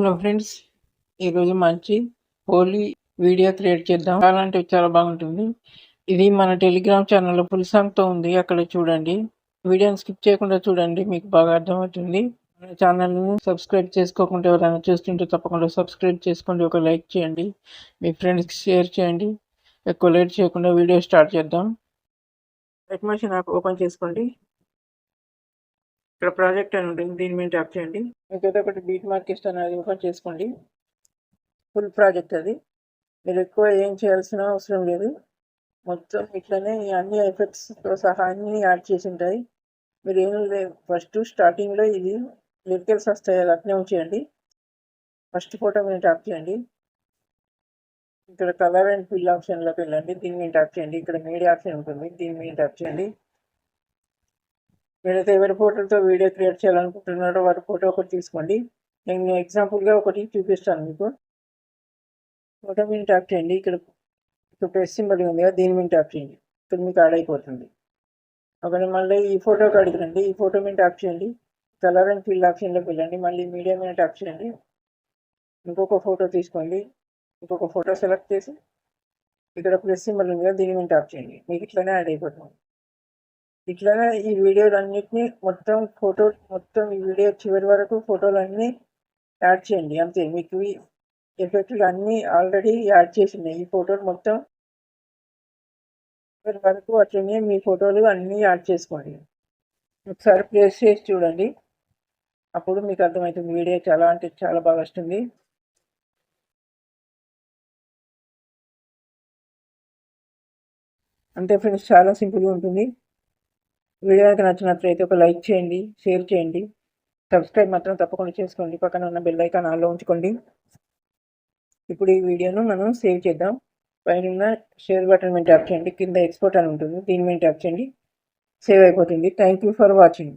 Hello friends, ఈరోజు మంచి Holi video create చేద్దాం. చాలా అంటే చాలా బాగుంటుంది. ఇది మన టెలిగ్రామ్ ఛానల్లో ఫుల్ సాంగ్తో ఉంది, అక్కడ చూడండి. వీడియోని స్కిప్ చేయకుండా చూడండి, మీకు బాగా అర్థమవుతుంది. మన ఛానల్ని సబ్స్క్రైబ్ చేసుకోకుండా ఎవరైనా చూస్తుంటే తప్పకుండా సబ్స్క్రైబ్ చేసుకోండి, ఒక లైక్ చేయండి, మీ ఫ్రెండ్స్కి షేర్ చేయండి. ఎక్కువ లేట్ చేయకుండా వీడియో స్టార్ట్ చేద్దాం. టెక్ మెషిన్ యాప్ ఓపెన్ చేసుకోండి. ఇక్కడ ప్రాజెక్ట్ అని ఉంటుంది, దీని మీద ట్యాప్ చేయండి. మీకు ఏదో ఒకటి బీట్ మార్కిస్ట్ అనేది ఓపెన్ చేసుకోండి. ఫుల్ ప్రాజెక్ట్ అది, మీరు ఎక్కువ ఏం చేయాల్సిన అవసరం లేదు. మొత్తం ఇట్లనే అన్ని ఎఫెక్ట్స్తో సహా అన్ని యాడ్ చేసి ఉంటాయి. మీరు ఏం లేదు, ఫస్ట్ స్టార్టింగ్లో ఇది లిరికల్స్ వస్తాయి, అది అట్నే ఉంచేయండి. ఫస్ట్ ఫోటో మీద ట్యాప్ చేయండి. ఇక్కడ కలర్ అండ్ ఫిల్ ఆప్షన్లోకి వెళ్ళండి, దీని మీద ట్యాప్ చేయండి. ఇక్కడ మీడియా ఆప్షన్ ఉంటుంది, దీని మీద ట్యాప్ చేయండి. మీరైతే ఎవరి ఫోటోతో వీడియో క్రియేట్ చేయాలనుకుంటున్నారో వారి ఫోటో ఒకటి తీసుకోండి. నేను ఎగ్జాంపుల్గా ఒకటి చూపిస్తాను మీకు. ఫోటో మీద ట్యాప్ చేయండి. ఇక్కడ ప్రెస్ సింబల్ ఉంది కదా, దీని మీద ట్యాప్ చేయండి. ఇక్కడ మీకు యాడ్ అయిపోతుంది. ఒకటి మళ్ళీ ఈ ఫోటోకి అడుగురండి, ఈ ఫోటో మీద ట్యాప్ చేయండి. కలర్ అండ్ ఫిల్ ఆప్షన్లోకి వెళ్ళండి, మళ్ళీ మీడియా మీద ట్యాప్ చేయండి. ఇంకొక ఫోటో తీసుకోండి. ఇంకొక ఫోటో సెలెక్ట్ చేసి ఇక్కడ ప్రెస్ సింబల్ ఉంది కదా, దీని మీద ట్యాప్ చేయండి. మీకు ఇట్లనే యాడ్ అయిపోతుంది. ఇట్లనే ఈ వీడియోలన్నిటినీ మొత్తం ఈ వీడియో చివరి వరకు ఫోటోలన్నీ యాడ్ చేయండి. అంతే, మీకు ఈ ఎఫెక్ట్లు అన్నీ ఆల్రెడీ యాడ్ చేసి ఉన్నాయి. ఈ ఫోటోలు మొత్తం చివరి వరకు అట్లనే మీ ఫోటోలు అన్నీ యాడ్ చేసుకోండి. ఒకసారి ప్లేస్ చేసి చూడండి, అప్పుడు మీకు అర్థమవుతుంది. వీడియో చాలా అంటే చాలా బాగా వస్తుంది. అంతే ఫ్రెండ్స్, చాలా సింపుల్గా ఉంటుంది. వీడియో కనుక నచ్చినట్లయితే ఒక లైక్ చేయండి, షేర్ చేయండి, సబ్స్క్రైబ్ మాత్రం తప్పకుండా చేసుకోండి. పక్కన ఉన్న బెల్ ఐకాన్ ఆన్లో ఉంచుకోండి. ఇప్పుడు ఈ వీడియోను మనం సేవ్ చేద్దాం. పైన షేర్ బటన్ మీద ట్యాప్ చేయండి, కింద ఎక్స్పోర్ట్ అని ఉంటుంది, దీని మీద ట్యాప్ చేయండి. సేవ్ అయిపోతుంది. Thank you for watching.